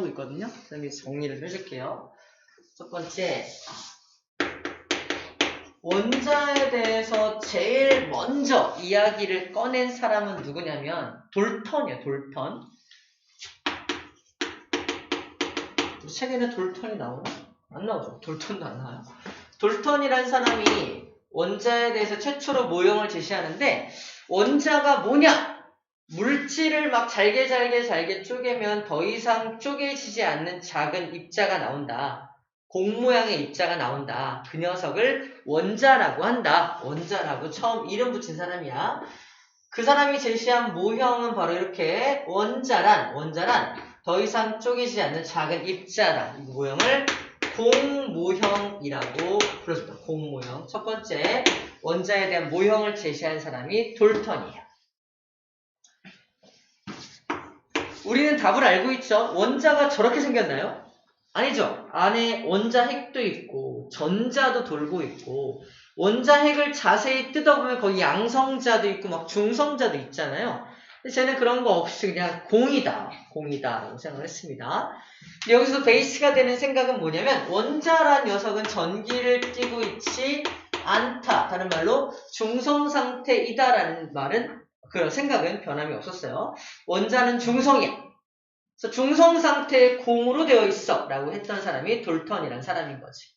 정리하고 있거든요. 선생님이 정리를 해줄게요. 첫 번째, 원자에 대해서 제일 먼저 이야기를 꺼낸 사람은 누구냐면 돌턴이에요. 돌턴. 책에는 돌턴이 나오나? 안 나오죠. 돌턴도 안 나와요. 돌턴이란 사람이 원자에 대해서 최초로 모형을 제시하는데, 원자가 뭐냐? 물질을 막 잘게 쪼개면 더 이상 쪼개지지 않는 작은 입자가 나온다. 공 모양의 입자가 나온다. 그 녀석을 원자라고 한다. 원자라고 처음 이름 붙인 사람이야. 그 사람이 제시한 모형은 바로 이렇게 원자란 더 이상 쪼개지지 않는 작은 입자다. 이 모형을 공모형이라고 불러줍니다. 공모형. 첫 번째, 원자에 대한 모형을 제시한 사람이 돌턴이에요. 우리는 답을 알고 있죠? 원자가 저렇게 생겼나요? 아니죠. 안에 원자 핵도 있고 전자도 돌고 있고, 원자 핵을 자세히 뜯어보면 거기 양성자도 있고 막 중성자도 있잖아요. 근데 쟤는 그런 거 없이 그냥 공이다라고 생각을 했습니다. 여기서 베이스가 되는 생각은 뭐냐면, 원자란 녀석은 전기를 띠고 있지 않다. 다른 말로 중성 상태이다라는 말은, 그런 생각은 변함이 없었어요. 원자는 중성이야. 그래서 중성 상태의 공으로 되어 있어 라고 했던 사람이 돌턴이라는 사람인 거지.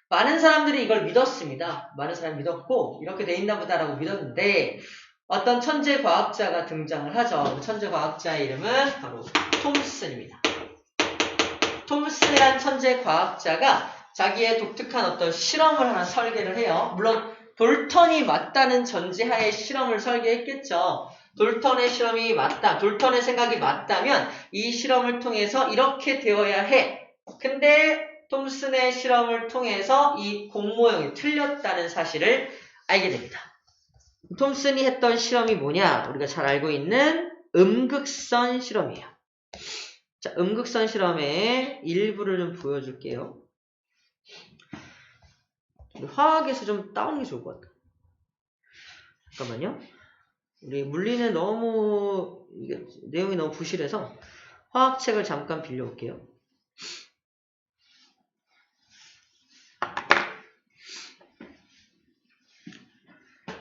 많은 사람들이 이걸 믿었습니다. 많은 사람이 믿었고 이렇게 돼 있나 보다라고 믿었는데, 어떤 천재 과학자가 등장을 하죠. 천재 과학자의 이름은 바로 톰슨입니다. 톰슨이란 천재 과학자가 자기의 독특한 어떤 실험을 하나 설계를 해요. 물론 돌턴이 맞다는 전제하에 실험을 설계했겠죠. 돌턴의 실험이 맞다, 돌턴의 생각이 맞다면 이 실험을 통해서 이렇게 되어야 해. 근데 톰슨의 실험을 통해서 이 공모형이 틀렸다는 사실을 알게 됩니다. 톰슨이 했던 실험이 뭐냐? 우리가 잘 알고 있는 음극선 실험이에요. 자, 음극선 실험의 일부를 좀 보여줄게요. 화학에서 좀 따오는 게 좋을 것 같아요. 잠깐만요. 우리 물리는 너무 내용이 너무 부실해서 화학책을 잠깐 빌려올게요.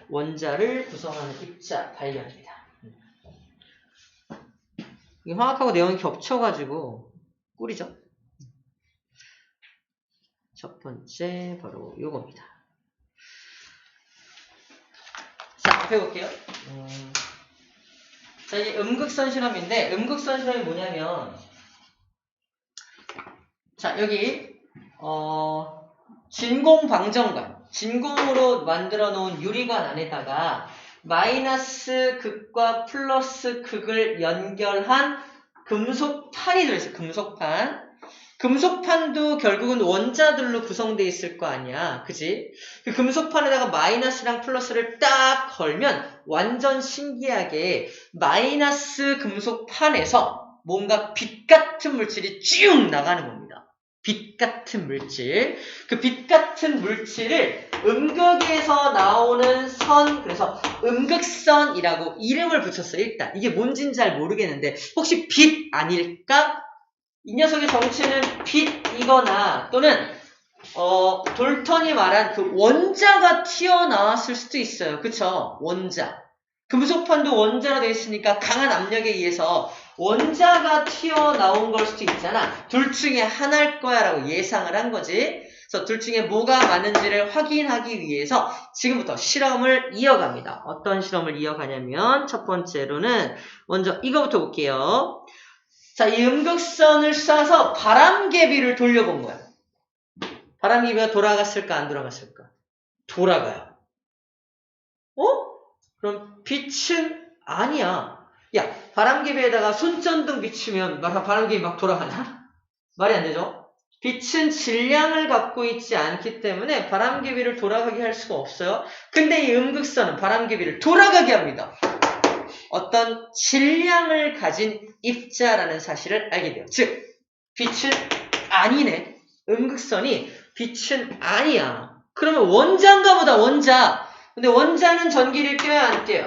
원자를 구성하는 입자 발견입니다. 이 화학하고 내용이 겹쳐가지고 꿀이죠. 첫 번째 바로 요겁니다. 자, 해볼게요. 자, 이게 음극선 실험인데, 음극선 실험이 뭐냐면, 자, 여기 진공 방정관, 진공으로 만들어 놓은 유리관 안에다가 마이너스 극과 플러스 극을 연결한 금속판이 들어있어요. 금속판. 금속판도 결국은 원자들로 구성되어 있을 거 아니야. 그지? 그 금속판에다가 마이너스랑 플러스를 딱 걸면 완전 신기하게 마이너스 금속판에서 뭔가 빛 같은 물질이 쭉 나가는 겁니다. 빛 같은 물질. 그 빛 같은 물질을 음극에서 나오는 선, 그래서 음극선이라고 이름을 붙였어요. 일단 이게 뭔진 잘 모르겠는데 혹시 빛 아닐까? 이 녀석의 정체는 빛이거나 또는 돌턴이 말한 그 원자가 튀어나왔을 수도 있어요. 그쵸? 원자. 금속판도 원자로 되어 있으니까 강한 압력에 의해서 원자가 튀어나온 걸 수도 있잖아. 둘 중에 하나일 거야 라고 예상을 한 거지. 그래서 둘 중에 뭐가 맞는지를 확인하기 위해서 지금부터 실험을 이어갑니다. 어떤 실험을 이어가냐면 첫 번째로는 먼저 이거부터 볼게요. 자, 이 음극선을 쏴서 바람개비를 돌려본 거야. 바람개비가 돌아갔을까 안 돌아갔을까? 돌아가요. 그럼 빛은 아니야. 야, 바람개비에다가 손전등 비추면 바람개비 막 돌아가냐? 말이 안 되죠? 빛은 질량을 갖고 있지 않기 때문에 바람개비를 돌아가게 할 수가 없어요. 근데 이 음극선은 바람개비를 돌아가게 합니다. 어떤 질량을 가진 입자라는 사실을 알게 돼요. 즉, 빛은 아니네. 음극선이 빛은 아니야. 그러면 원자인가 보다, 원자. 근데 원자는 전기를 띄어야 안 띄어요?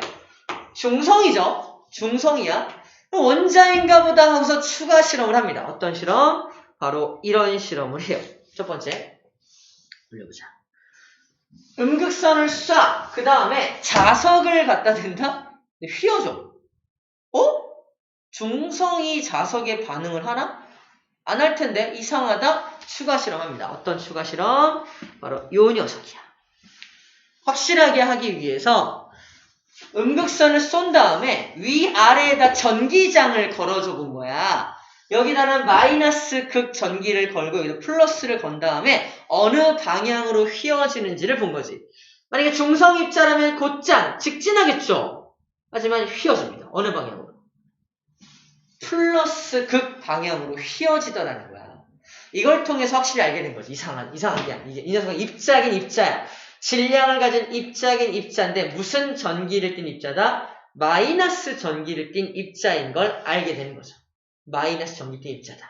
중성이죠. 중성이야. 원자인가 보다 하고서 추가 실험을 합니다. 어떤 실험? 바로 이런 실험을 해요. 첫 번째, 올려보자. 음극선을 쏴. 그 다음에 자석을 갖다 댄다? 휘어줘. 중성이 자석에 반응을 하나? 안 할 텐데 이상하다? 추가 실험합니다. 어떤 추가 실험? 바로 요 녀석이야. 확실하게 하기 위해서 음극선을 쏜 다음에 위아래에다 전기장을 걸어줘 본 거야. 여기다는 마이너스 극 전기를 걸고 여기다 플러스를 건 다음에 어느 방향으로 휘어지는지를 본 거지. 만약에 중성 입자라면 곧장 직진하겠죠. 하지만 휘어집니다. 어느 방향으로? 플러스 극 방향으로 휘어지더라는 거야. 이걸 통해서 확실히 알게 된 거지. 이상한 게 아니야. 이 녀석은 입자긴 입자야. 질량을 가진 입자긴 입자인데 무슨 전기를 띤 입자다? 마이너스 전기를 띤 입자인 걸 알게 되는 거죠. 마이너스 전기 띤 입자다.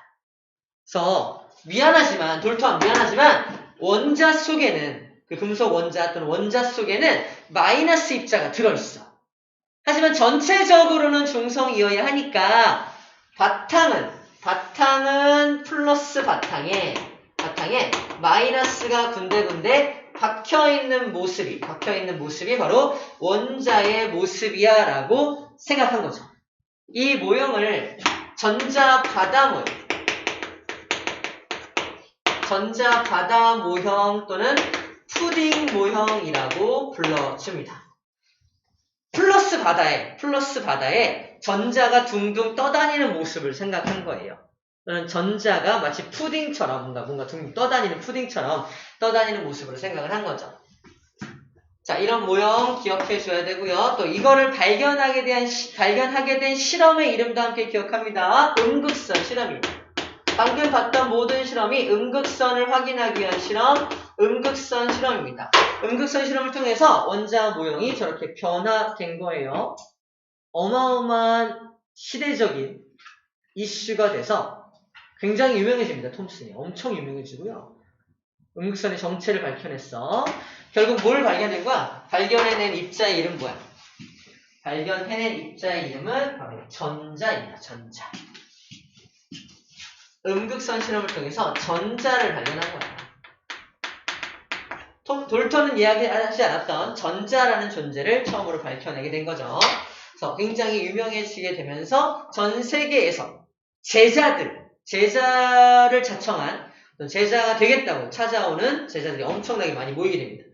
그래서 미안하지만 돌토함 미안하지만 원자 속에는 그 금속 원자 또는 원자 속에는 마이너스 입자가 들어있어. 하지만 전체적으로는 중성이어야 하니까 바탕은 플러스 바탕에 마이너스가 군데군데 박혀있는 모습이 바로 원자의 모습이야 라고 생각한 거죠. 이 모형을 전자 바다 모형 또는 푸딩 모형이라고 불러줍니다. 플러스 바다에 전자가 둥둥 떠다니는 모습을 생각한 거예요. 저는 전자가 마치 푸딩처럼 뭔가 둥둥 떠다니는 푸딩처럼 떠다니는 모습으로 생각을 한 거죠. 자, 이런 모형 기억해 줘야 되고요. 또 이거를 발견하게 된 실험의 이름도 함께 기억합니다. 음극선 실험입니다. 방금 봤던 모든 실험이 음극선을 확인하기 위한 실험, 음극선 실험입니다. 음극선 실험을 통해서 원자 모형이 저렇게 변화된 거예요. 어마어마한 시대적인 이슈가 돼서 굉장히 유명해집니다. 톰슨이. 엄청 유명해지고요. 음극선의 정체를 밝혀냈어. 결국 뭘 발견한 거야? 발견해낸 입자의 이름 뭐야? 발견해낸 입자의 이름은 바로 전자입니다. 전자. 음극선 실험을 통해서 전자를 발견한 거야. 돌턴은 이야기하지 않았던 전자라는 존재를 처음으로 밝혀내게 된 거죠. 그래서 굉장히 유명해지게 되면서 전 세계에서 제자를 자청한 제자가 되겠다고 찾아오는 제자들이 엄청나게 많이 모이게 됩니다.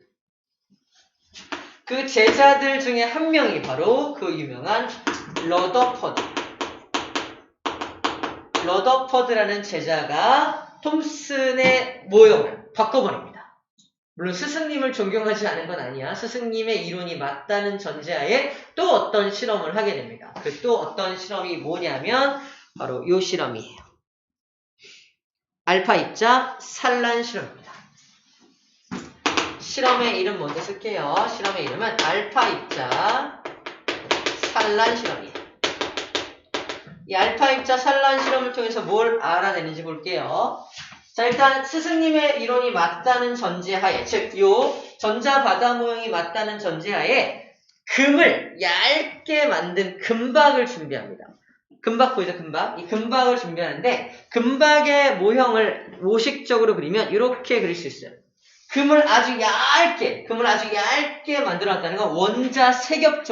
그 제자들 중에 한 명이 바로 그 유명한 러더퍼드라는 제자가 톰슨의 모형을 바꿔버립니다. 물론 스승님을 존경하지 않은 건 아니야. 스승님의 이론이 맞다는 전제하에 또 어떤 실험을 하게 됩니다. 그 또 어떤 실험이 뭐냐면 바로 이 실험이에요. 알파 입자 산란 실험입니다. 실험의 이름 먼저 쓸게요. 실험의 이름은 알파 입자 산란 실험이에요. 이 알파 입자 산란 실험을 통해서 뭘 알아내는지 볼게요. 자, 일단 스승님의 이론이 맞다는 전제하에, 즉 요 전자 바다 모형이 맞다는 전제하에 금을 얇게 만든 금박을 준비합니다. 금박 보이죠? 금박. 이 금박을 준비하는데 금박의 모형을 모식적으로 그리면 이렇게 그릴 수 있어요. 금을 아주 얇게 만들어놨다는 건 원자 3겹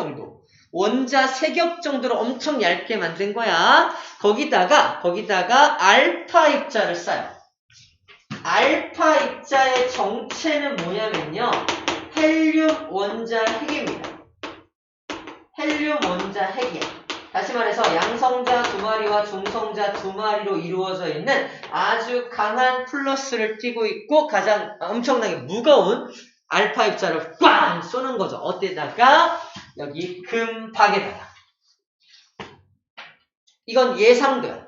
정도로 엄청 얇게 만든 거야. 거기다가 알파 입자를 쏴요. 알파 입자의 정체는 뭐냐면요. 헬륨 원자 핵입니다. 헬륨 원자 핵이야. 다시 말해서 양성자 2마리와 중성자 2마리로 이루어져 있는 아주 강한 플러스를 띠고 있고 가장 엄청나게 무거운 알파 입자를 꽝 쏘는 거죠. 어디다가? 여기 금박에다가. 이건 예상돼요.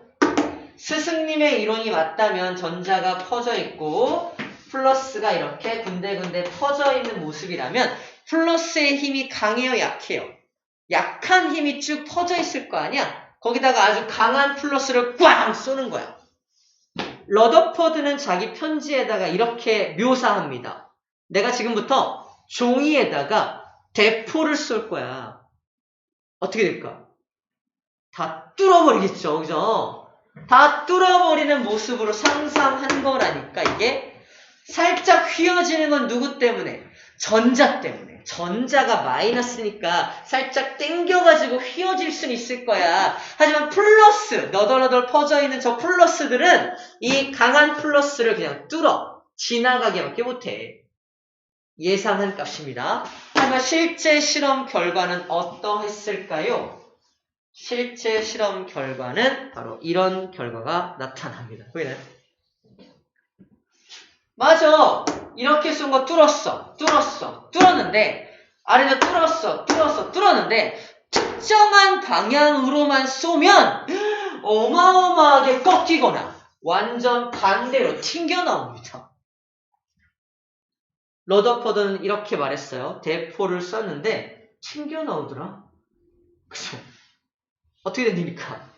스승님의 이론이 맞다면 전자가 퍼져 있고 플러스가 이렇게 군데군데 퍼져 있는 모습이라면 플러스의 힘이 강해요, 약해요? 약한 힘이 쭉 퍼져 있을 거 아니야? 거기다가 아주 강한 플러스를 꽝 쏘는 거야. 러더퍼드는 자기 편지에다가 이렇게 묘사합니다. 내가 지금부터 종이에다가 대포를 쏠 거야. 어떻게 될까? 다 뚫어버리겠죠. 그죠? 다 뚫어버리는 모습으로 상상한 거라니까 이게 살짝 휘어지는 건 누구 때문에? 전자 때문에. 전자가 마이너스니까 살짝 땡겨가지고 휘어질 수는 있을 거야. 하지만 플러스, 너덜너덜 퍼져있는 저 플러스들은 이 강한 플러스를 그냥 뚫어. 지나가게밖에 못해. 예상한 값입니다. 하지만 실제 실험 결과는 어떠했을까요? 실제 실험 결과는 바로 이런 결과가 나타납니다. 보이나요? 맞아. 이렇게 쏜 거 뚫었는데 아래도 뚫었는데 특정한 방향으로만 쏘면 어마어마하게 꺾이거나 완전 반대로 튕겨 나옵니다. 러더퍼드는 이렇게 말했어요. 대포를 쐈는데 튕겨 나오더라. 그죠? 어떻게 됩니까?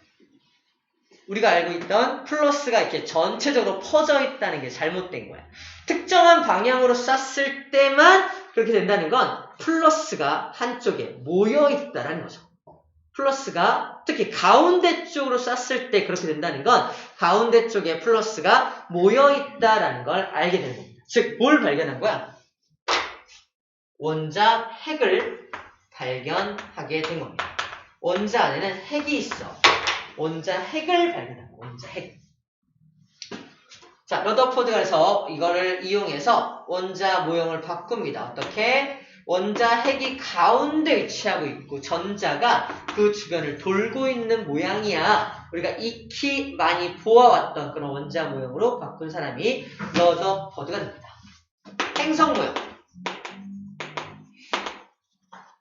우리가 알고 있던 플러스가 이렇게 전체적으로 퍼져 있다는 게 잘못된 거야. 특정한 방향으로 쐈을 때만 그렇게 된다는 건 플러스가 한쪽에 모여 있다는 거죠. 플러스가 특히 가운데 쪽으로 쐈을 때 그렇게 된다는 건 가운데 쪽에 플러스가 모여 있다는 걸 알게 되는 겁니다. 즉, 뭘 발견한 거야? 원자 핵을 발견하게 된 겁니다. 원자 안에는 핵이 있어. 원자 핵을 발견한 거야. 원자 핵. 자, 러더포드가 그래서 이거를 이용해서 원자 모형을 바꿉니다. 어떻게? 원자 핵이 가운데 위치하고 있고 전자가 그 주변을 돌고 있는 모양이야. 우리가 익히 많이 보아왔던 그런 원자 모형으로 바꾼 사람이 러더포드가 됩니다. 행성 모형,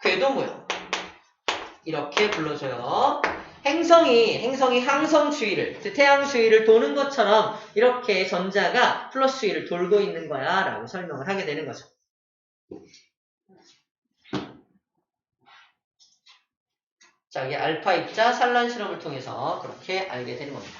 궤도 모형 이렇게 불러줘요. 행성이 항성 주위를, 태양 주위를 도는 것처럼 이렇게 전자가 플러스 위를 돌고 있는 거야 라고 설명을 하게 되는 거죠. 자, 이게 알파 입자 산란 실험을 통해서 그렇게 알게 되는 겁니다.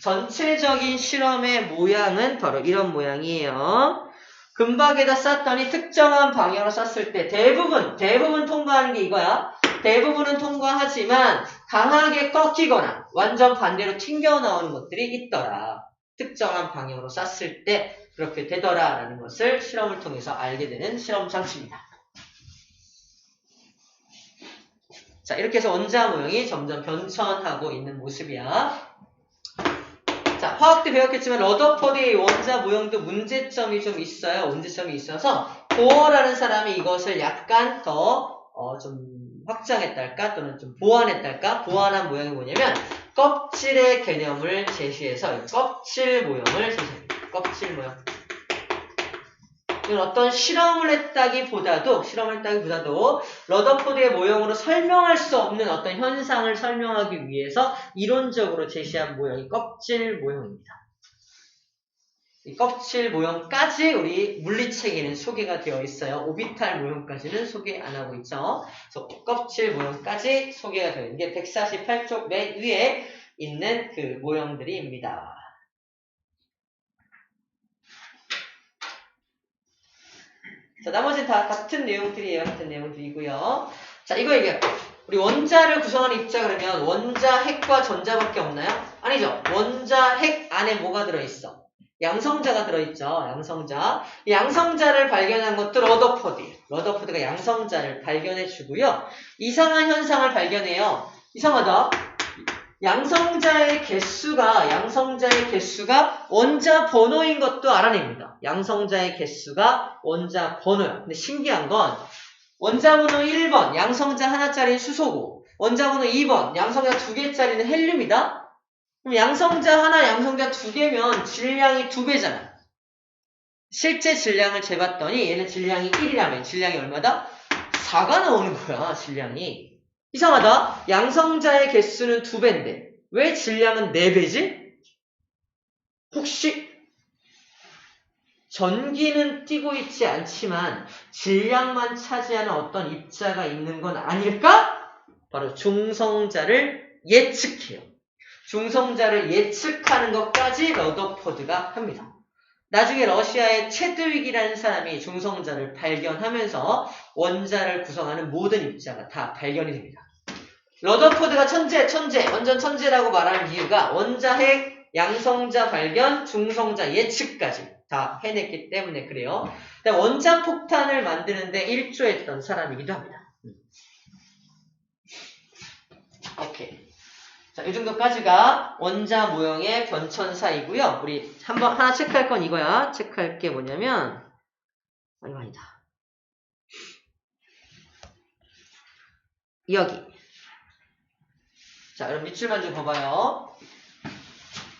전체적인 실험의 모양은 바로 이런 모양이에요. 금박에다 쐈더니 특정한 방향으로 쐈을 때 대부분 통과하는 게 이거야. 대부분은 통과하지만 강하게 꺾이거나 완전 반대로 튕겨 나오는 것들이 있더라. 특정한 방향으로 쐈을 때 그렇게 되더라라는 것을 실험을 통해서 알게 되는 실험 장치입니다. 자, 이렇게 해서 원자 모형이 점점 변천하고 있는 모습이야. 자, 화학 때 배웠겠지만 러더포드의 원자 모형도 문제점이 좀 있어요. 문제점이 있어서 보어라는 사람이 이것을 약간 더 좀 확장했달까 또는 좀 보완했달까. 보완한 모양이 뭐냐면 껍질의 개념을 제시해서 껍질 모형을 제시합니다. 껍질 모형. 이건 어떤 실험을 했다기보다도 러더포드의 모형으로 설명할 수 없는 어떤 현상을 설명하기 위해서 이론적으로 제시한 모형이 껍질 모형입니다. 이 껍질 모형까지 우리 물리책에는 소개가 되어 있어요. 오비탈 모형까지는 소개 안 하고 있죠. 그래서 껍질 모형까지 소개가 되어 있는 게 148쪽 맨 위에 있는 그 모형들입니다. 자, 나머지는 다 같은 내용들이에요. 같은 내용들이고요. 자, 이거 얘기할게요. 우리 원자를 구성하는 입자 그러면 원자 핵과 전자밖에 없나요? 아니죠. 원자 핵 안에 뭐가 들어있어? 양성자가 들어있죠. 양성자. 이 양성자를 발견한 것도 러더포드가 양성자를 발견해주고요. 이상한 현상을 발견해요. 이상하다. 양성자의 개수가 원자 번호인 것도 알아냅니다. 양성자의 개수가 원자 번호야. 근데 신기한 건 원자 번호 1번 양성자 하나짜리는 수소고 원자 번호 2번 양성자 2개짜리는 헬륨이다. 그럼 양성자 하나, 양성자 2개면 질량이 2배잖아. 실제 질량을 재봤더니 얘는 질량이 1이라면 질량이 얼마다? 4가 나오는 거야. 질량이. 이상하다. 양성자의 개수는 2배인데 왜 질량은 4배지? 혹시 전기는 띄고 있지 않지만 질량만 차지하는 어떤 입자가 있는 건 아닐까? 바로 중성자를 예측해요. 중성자를 예측하는 것까지 러더포드가 합니다. 나중에 러시아의 체드윅이라는 사람이 중성자를 발견하면서 원자를 구성하는 모든 입자가 다 발견이 됩니다. 러더포드가 천재, 완전 천재라고 말하는 이유가 원자핵, 양성자 발견, 중성자 예측까지 다 해냈기 때문에 그래요. 원자폭탄을 만드는데 일조했던 사람이기도 합니다. 오케이. 자, 이 정도까지가 원자 모형의 변천사이고요. 우리 하나 체크할 건 이거야. 체크할 게 뭐냐면 아니다. 여기. 자, 그럼 밑줄만 좀 봐봐요.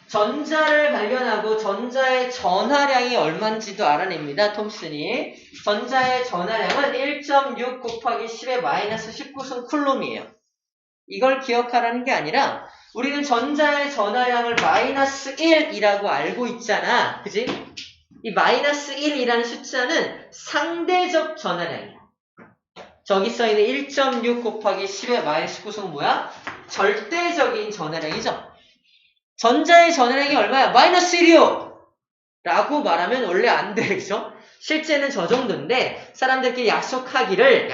전자를 발견하고 전자의 전하량이 얼마인지도 알아냅니다. 톰슨이. 전자의 전하량은 1.6 곱하기 10의 마이너스 19승 쿨롬이에요. 이걸 기억하라는 게 아니라 우리는 전자의 전하량을 마이너스 1이라고 알고 있잖아. 그지? 이 마이너스 1이라는 숫자는 상대적 전하량이야. 저기 써있는 1.6 곱하기 10의 마이너스 19승은 뭐야? 절대적인 전하량이죠. 전자의 전하량이 얼마야? 마이너스 1이요! 라고 말하면 원래 안 돼, 그죠? 실제는 저 정도인데 사람들끼리 약속하기를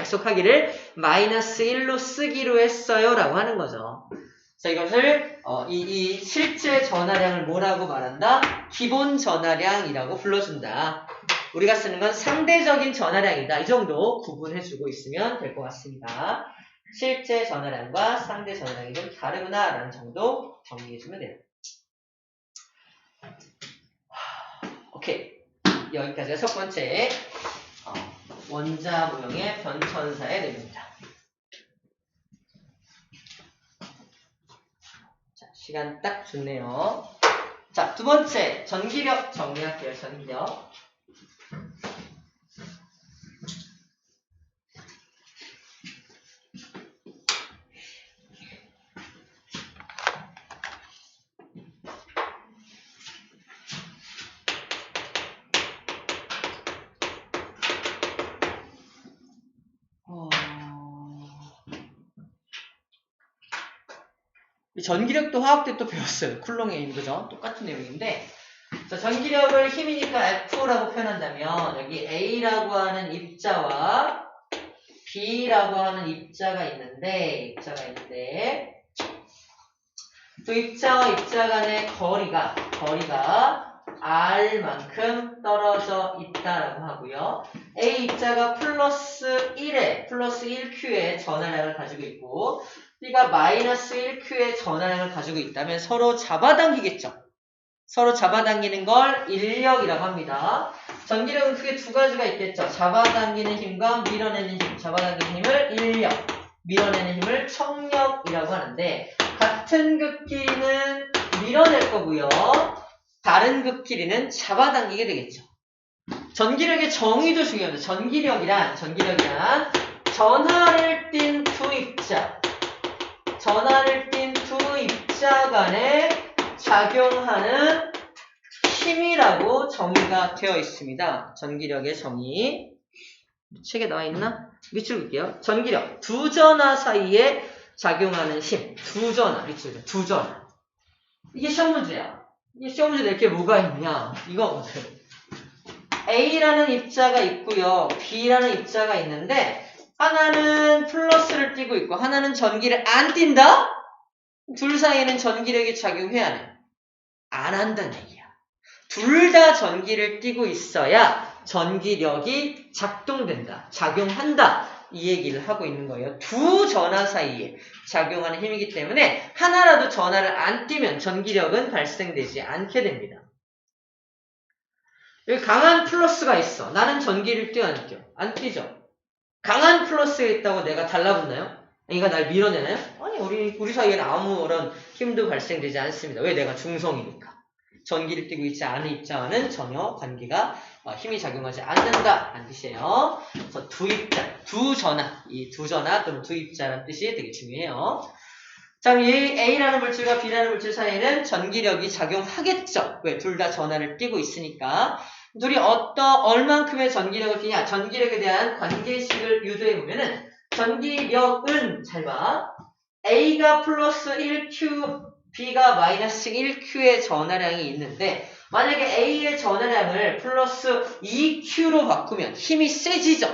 마이너스 1로 쓰기로 했어요 라고 하는 거죠. 자, 이것을 이 실제 전하량을 뭐라고 말한다? 기본 전하량이라고 불러준다. 우리가 쓰는 건 상대적인 전하량이다. 이 정도 구분해주고 있으면 될 것 같습니다. 실제 전하량과 상대 전하량이 좀 다르구나 라는 정도 정리해주면 돼요. 오케이. 여기까지가 첫 번째 원자 모형의 변천사의 내용입니다. 자, 시간 딱 좋네요. 자, 두 번째 전기력 정리할게요. 전기력. 전기력도 화학 때 또 배웠어요. 쿨롱의 그죠? 똑같은 내용인데 자, 전기력을 힘이니까 F라고 표현한다면 여기 A라고 하는 입자와 B라고 하는 입자가 있는데 또 입자와 입자 간의 거리가 R만큼 떨어져 있다라고 하고요. A 입자가 플러스 1Q의 전하량을 가지고 있고 B가 마이너스 1Q의 전하량을 가지고 있다면 서로 잡아당기겠죠. 서로 잡아당기는 걸 인력이라고 합니다. 전기력은 크게 두 가지가 있겠죠. 잡아당기는 힘과 밀어내는 힘. 잡아당기는 힘을 인력, 밀어내는 힘을 청력이라고 하는데 같은 극끼리는 밀어낼 거고요. 다른 극끼리는 잡아당기게 되겠죠. 전기력의 정의도 중요합니다. 전기력이란 전하를 띤 두 입자 간에 작용하는 힘이라고 정의가 되어 있습니다. 전기력의 정의. 책에 나와 있나? 밑줄 볼게요. 전기력. 두 전하 사이에 작용하는 힘. 두 전하. 이게 시험 문제야. 이게 시험 문제 낼 게 뭐가 있냐? 이거 보세요. A라는 입자가 있고요. B라는 입자가 있는데 하나는 플러스를 띠고 있고 하나는 전기를 안 띈다? 둘 사이에는 전기력이 작용해야 해. 안 한다는 얘기야. 둘 다 전기를 띠고 있어야 전기력이 작용한다. 이 얘기를 하고 있는 거예요. 두 전하 사이에 작용하는 힘이기 때문에 하나라도 전하를 안 띠면 전기력은 발생되지 않게 됩니다. 여기 강한 플러스가 있어. 나는 전기를 띄어 안 띄어? 안 띄죠. 강한 플러스가 있다고 내가 달라붙나요? 얘가 날 밀어내나요? 아니, 우리 사이에는 아무런 힘도 발생되지 않습니다. 왜? 내가 중성이니까. 전기를 띠고 있지 않은 입자와는 전혀 관계가 힘이 작용하지 않는다 라는 뜻이에요. 그래서 두 전하 또는 두 입자라는 뜻이 되게 중요해요. 자, 이 A라는 물질과 B라는 물질 사이에는 전기력이 작용하겠죠. 왜? 둘 다 전하를 띠고 있으니까. 둘이 얼만큼의 전기력을 띠냐? 전기력에 대한 관계식을 유도해보면은 전기력은 잘 봐. A가 플러스 1Q, B가 마이너스 1Q의 전하량이 있는데 만약에 A의 전하량을 플러스 2Q로 바꾸면 힘이 세지죠.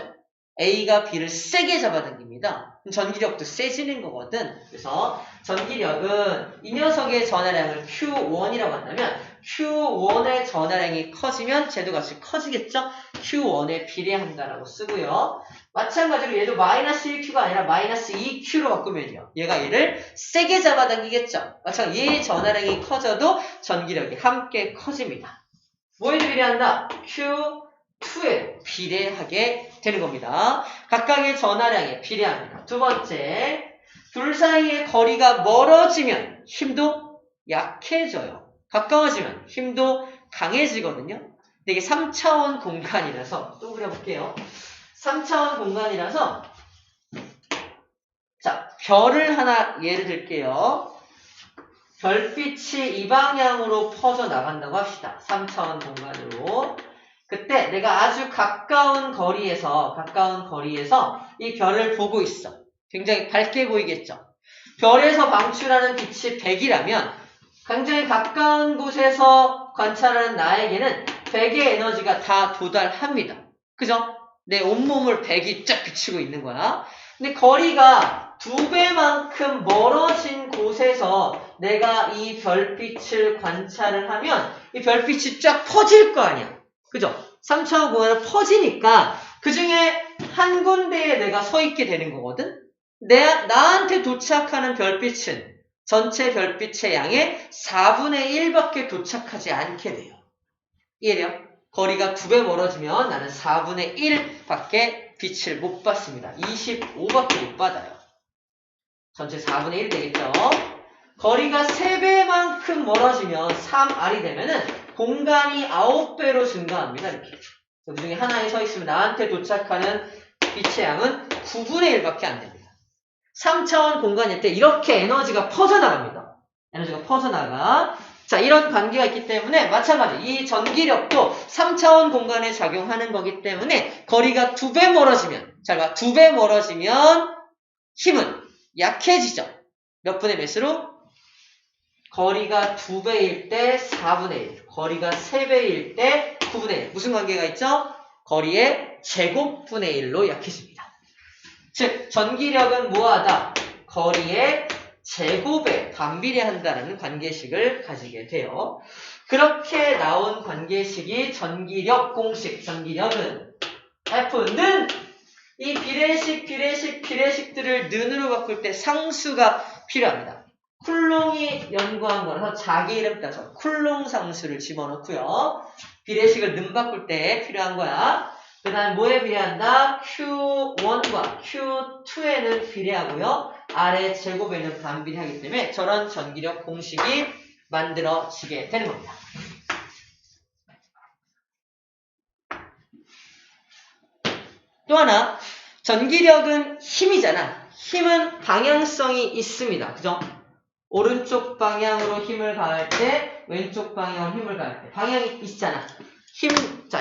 A가 B를 세게 잡아당깁니다. 그럼 전기력도 세지는 거거든. 그래서 전기력은 이 녀석의 전하량을 Q1이라고 한다면 Q1의 전하량이 커지면 쟤도 같이 커지겠죠? Q1에 비례한다라고 쓰고요. 마찬가지로 얘도 마이너스 1Q가 아니라 마이너스 2Q로 바꾸면요. 얘가 얘를 세게 잡아당기겠죠? 마찬가지로 얘의 전하량이 커져도 전기력이 함께 커집니다. 뭐에 비례한다? Q2에 비례하게 되는 겁니다. 각각의 전하량에 비례합니다. 두 번째, 둘 사이의 거리가 멀어지면 힘도 약해져요. 가까워지면 힘도 강해지거든요. 근데 이게 3차원 공간이라서 또 그려볼게요. 3차원 공간이라서 자, 별을 하나 예를 들게요. 별빛이 이 방향으로 퍼져나간다고 합시다. 3차원 공간으로. 그때 내가 아주 가까운 거리에서 이 별을 보고 있어. 굉장히 밝게 보이겠죠. 별에서 방출하는 빛이 100이라면 굉장히 가까운 곳에서 관찰하는 나에게는 100의 에너지가 다 도달합니다. 그죠? 내 온몸을 100이 쫙 비추고 있는 거야. 근데 거리가 2배만큼 멀어진 곳에서 내가 이 별빛을 관찰을 하면 이 별빛이 쫙 퍼질 거 아니야. 그죠? 3차원 공간을 퍼지니까 그 중에 한 군데에 내가 서 있게 되는 거거든? 나한테 도착하는 별빛은 전체 별빛의 양의 4분의 1밖에 도착하지 않게 돼요. 이해돼요? 거리가 2배 멀어지면 나는 4분의 1밖에 빛을 못 받습니다. 25밖에 못 받아요. 전체 4분의 1 되겠죠? 거리가 3배만큼 멀어지면 3R이 되면은 공간이 9배로 증가합니다. 이렇게. 그 중에 하나에 서 있으면 나한테 도착하는 빛의 양은 9분의 1밖에 안 됩니다. 3차원 공간일 때 이렇게 에너지가 퍼져나갑니다. 에너지가 퍼져나가. 자, 이런 관계가 있기 때문에 마찬가지 이 전기력도 3차원 공간에 작용하는 거기 때문에 거리가 2배 멀어지면 잘 봐. 2배 멀어지면 힘은 약해지죠. 몇 분의 몇으로? 거리가 2배일 때 4분의 1, 거리가 3배일 때 9분의 1. 무슨 관계가 있죠? 거리의 제곱분의 1로 약해집니다. 즉 전기력은 뭐하다? 거리의 제곱에 반비례한다는 관계식을 가지게 돼요. 그렇게 나온 관계식이 전기력 공식. 전기력은 F는 이 비례식들을 는으로 바꿀 때 상수가 필요합니다. 쿨롱이 연구한 거라서 자기 이름 따서 쿨롱 상수를 집어넣고요. 비례식을 는 바꿀 때 필요한 거야. 그 다음 뭐에 비례한다? Q1과 Q2에는 비례하고요. 아래 제곱에는 반비례하기 때문에 저런 전기력 공식이 만들어지게 되는 겁니다. 또 하나, 전기력은 힘이잖아. 힘은 방향성이 있습니다. 그죠? 오른쪽 방향으로 힘을 가할 때, 왼쪽 방향으로 힘을 가할 때 방향이 있잖아.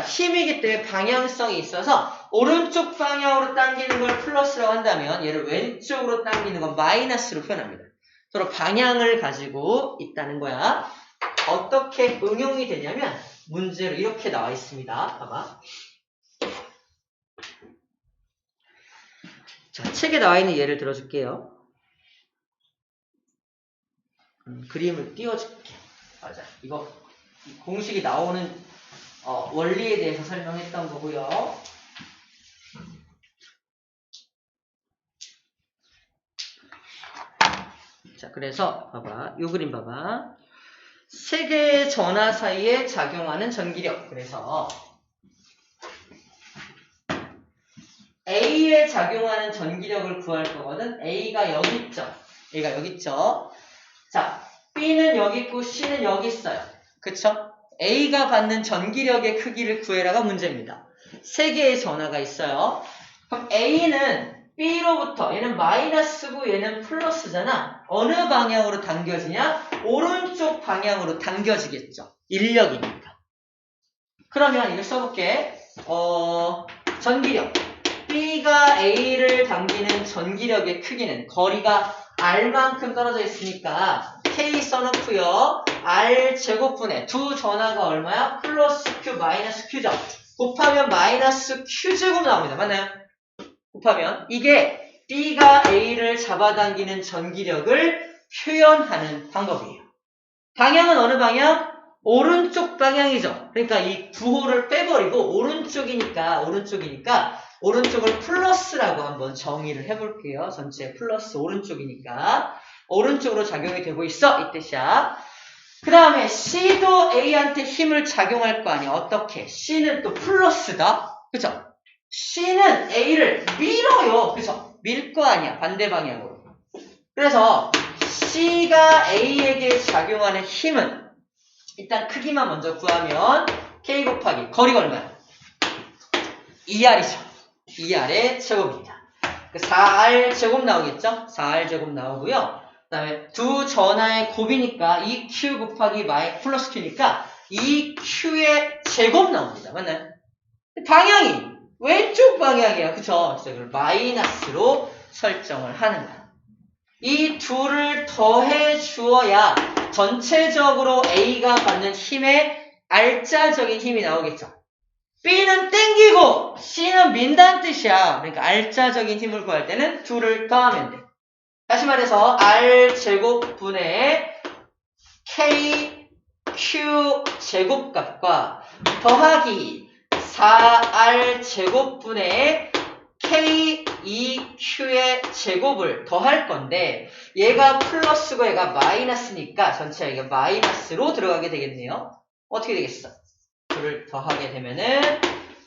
힘이기 때문에 방향성이 있어서 오른쪽 방향으로 당기는 걸 플러스라고 한다면 얘를 왼쪽으로 당기는 건 마이너스로 표현합니다. 서로 방향을 가지고 있다는 거야. 어떻게 응용이 되냐면 문제로 이렇게 나와 있습니다. 봐봐. 자, 책에 나와 있는 예를 들어줄게요. 그림을 띄워줄게. 맞아. 이거 공식이 나오는 원리에 대해서 설명했던 거고요. 자, 그래서 봐봐. 요 그림 봐봐. 세 개의 전화 사이에 작용하는 전기력. 그래서 A에 작용하는 전기력을 구할 거거든. A가 여기 있죠. A가 여기 있죠. 자, B는 여기 있고 C는 여기 있어요. 그쵸? A가 받는 전기력의 크기를 구해라가 문제입니다. 세 개의 전화가 있어요. 그럼 A는 B로부터 얘는 마이너스고 얘는 플러스잖아. 어느 방향으로 당겨지냐? 오른쪽 방향으로 당겨지겠죠. 인력이니까. 그러면 이걸 써볼게. 전기력. B가 A를 당기는 전기력의 크기는 거리가 R만큼 떨어져 있으니까 K 써놓고요. R 제곱분의 두 전화가 얼마야? 플러스 Q 마이너스 Q죠. 곱하면 마이너스 Q제곱 나옵니다. 맞나요? 곱하면 이게 B가 A를 잡아당기는 전기력을 표현하는 방법이에요. 방향은 어느 방향? 오른쪽 방향이죠. 그러니까 이 구호를 빼버리고 오른쪽이니까 오른쪽을 플러스라고 한번 정의를 해볼게요. 전체 플러스 오른쪽이니까 오른쪽으로 작용이 되고 있어 이 뜻이야. 그 다음에 C도 A한테 힘을 작용할 거 아니야. 어떻게? C는 또 플러스다. 그쵸? C는 A를 밀어요. 그쵸? 밀 거 아니야. 반대 방향으로. 그래서 C가 A에게 작용하는 힘은 일단 크기만 먼저 구하면 K 곱하기 거리가 얼마야? 2R이죠. 2R의 제곱입니다. 4R 제곱 나오겠죠? 4R 제곱 나오고요. 그 다음에 두 전하의 곱이니까 2Q 곱하기 플러스 Q니까 2Q의 제곱 나옵니다. 맞나요? 방향이 왼쪽 방향이야. 그쵸? 그래서 이걸 마이너스로 설정을 하는 거야. 이 둘을 더해 주어야 전체적으로 A가 받는 힘의 알짜적인 힘이 나오겠죠. B는 땡기고 C는 민다는 뜻이야. 그러니까 알짜적인 힘을 구할 때는 둘을 더하면 돼. 다시 말해서 R제곱분의 KQ 제곱값과 더하기 4R제곱분의 K2Q의 제곱을 더할 건데 얘가 플러스고 얘가 마이너스니까 전체가 이게 마이너스로 들어가게 되겠네요. 어떻게 되겠어? 둘을 더하게 되면은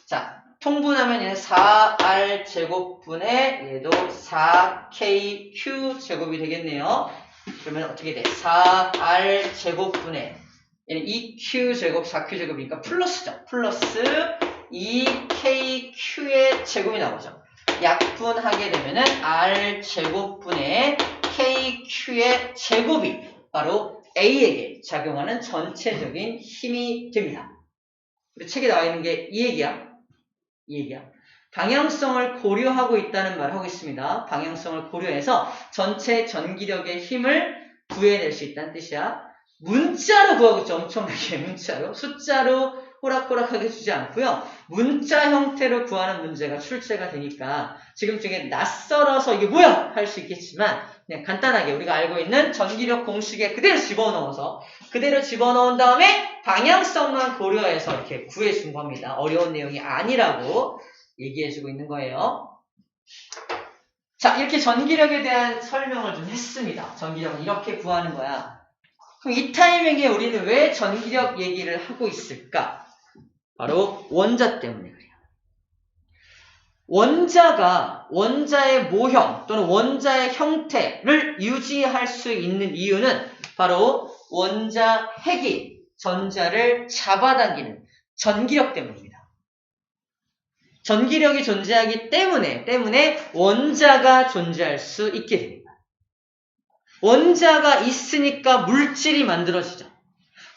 자 통분하면 얘는 4R제곱분의 얘도 4KQ 제곱이 되겠네요. 그러면 어떻게 돼? 4R제곱분의 얘는 2Q 제곱 4Q 제곱이니까 플러스죠. 플러스 2KQ의 제곱이 나오죠. 약분하게 되면은 R제곱분의 KQ의 제곱이 바로 A에게 작용하는 전체적인 힘이 됩니다. 우리 책에 나와 있는 게 이 얘기야. 방향성을 고려하고 있다는 말을 하고 있습니다. 방향성을 고려해서 전체 전기력의 힘을 구해낼 수 있다는 뜻이야. 문자로 구하고 있죠. 엄청나게 문자로. 숫자로 호락호락하게 주지 않고요. 문자 형태로 구하는 문제가 출제가 되니까 지금 중에 낯설어서 이게 뭐야? 할 수 있겠지만 그냥 간단하게 우리가 알고 있는 전기력 공식에 그대로 집어넣은 다음에 방향성만 고려해서 이렇게 구해준 겁니다. 어려운 내용이 아니라고 얘기해주고 있는 거예요. 자, 이렇게 전기력에 대한 설명을 좀 했습니다. 전기력은 이렇게 구하는 거야. 그럼 이 타이밍에 우리는 왜 전기력 얘기를 하고 있을까? 바로 원자 때문에 그래요. 원자가 원자의 모형 또는 원자의 형태를 유지할 수 있는 이유는 바로 원자 핵이 전자를 잡아당기는 전기력 때문입니다. 전기력이 존재하기 때문에 원자가 존재할 수 있게 됩니다. 원자가 있으니까 물질이 만들어지죠.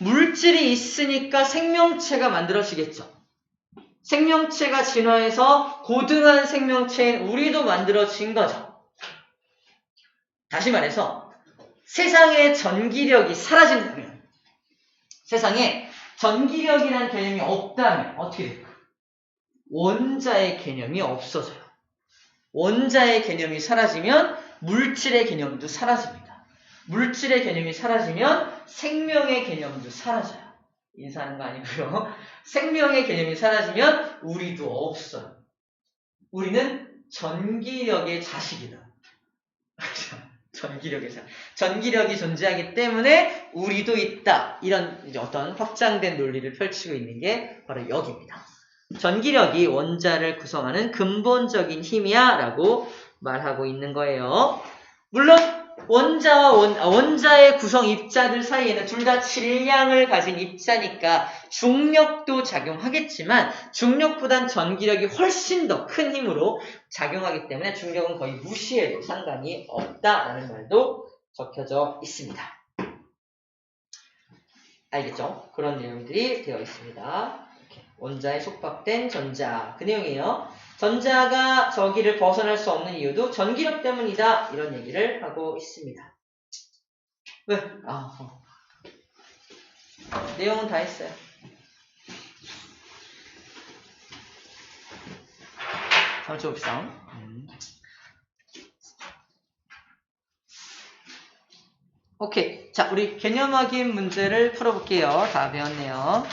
물질이 있으니까 생명체가 만들어지겠죠. 생명체가 진화해서 고등한 생명체인 우리도 만들어진 거죠. 다시 말해서 세상에 전기력이 사라진다면, 세상에 전기력이라는 개념이 없다면 어떻게 될까? 원자의 개념이 없어져요. 원자의 개념이 사라지면 물질의 개념도 사라집니다. 물질의 개념이 사라지면 생명의 개념도 사라져요. 인사하는 거 아니고요. 생명의 개념이 사라지면 우리도 없어요. 우리는 전기력의 자식이다. 전기력이 존재하기 때문에 우리도 있다. 이런 이제 어떤 확장된 논리를 펼치고 있는 게 바로 여기입니다. 전기력이 원자를 구성하는 근본적인 힘이야 라고 말하고 있는 거예요. 물론 원자와 원자의 구성 입자들 사이에는 둘 다 질량을 가진 입자니까 중력도 작용하겠지만 중력보단 전기력이 훨씬 더 큰 힘으로 작용하기 때문에 중력은 거의 무시해도 상관이 없다라는 말도 적혀져 있습니다. 알겠죠? 그런 내용들이 되어 있습니다. 이렇게. 원자에 속박된 전자, 그 내용이에요. 전자가 저기를 벗어날 수 없는 이유도 전기력 때문이다. 이런 얘기를 하고 있습니다. 왜? 내용은 다 했어요. 한번 줘봅시다. 오케이. 자, 우리 개념 확인 문제를 풀어볼게요. 다 배웠네요.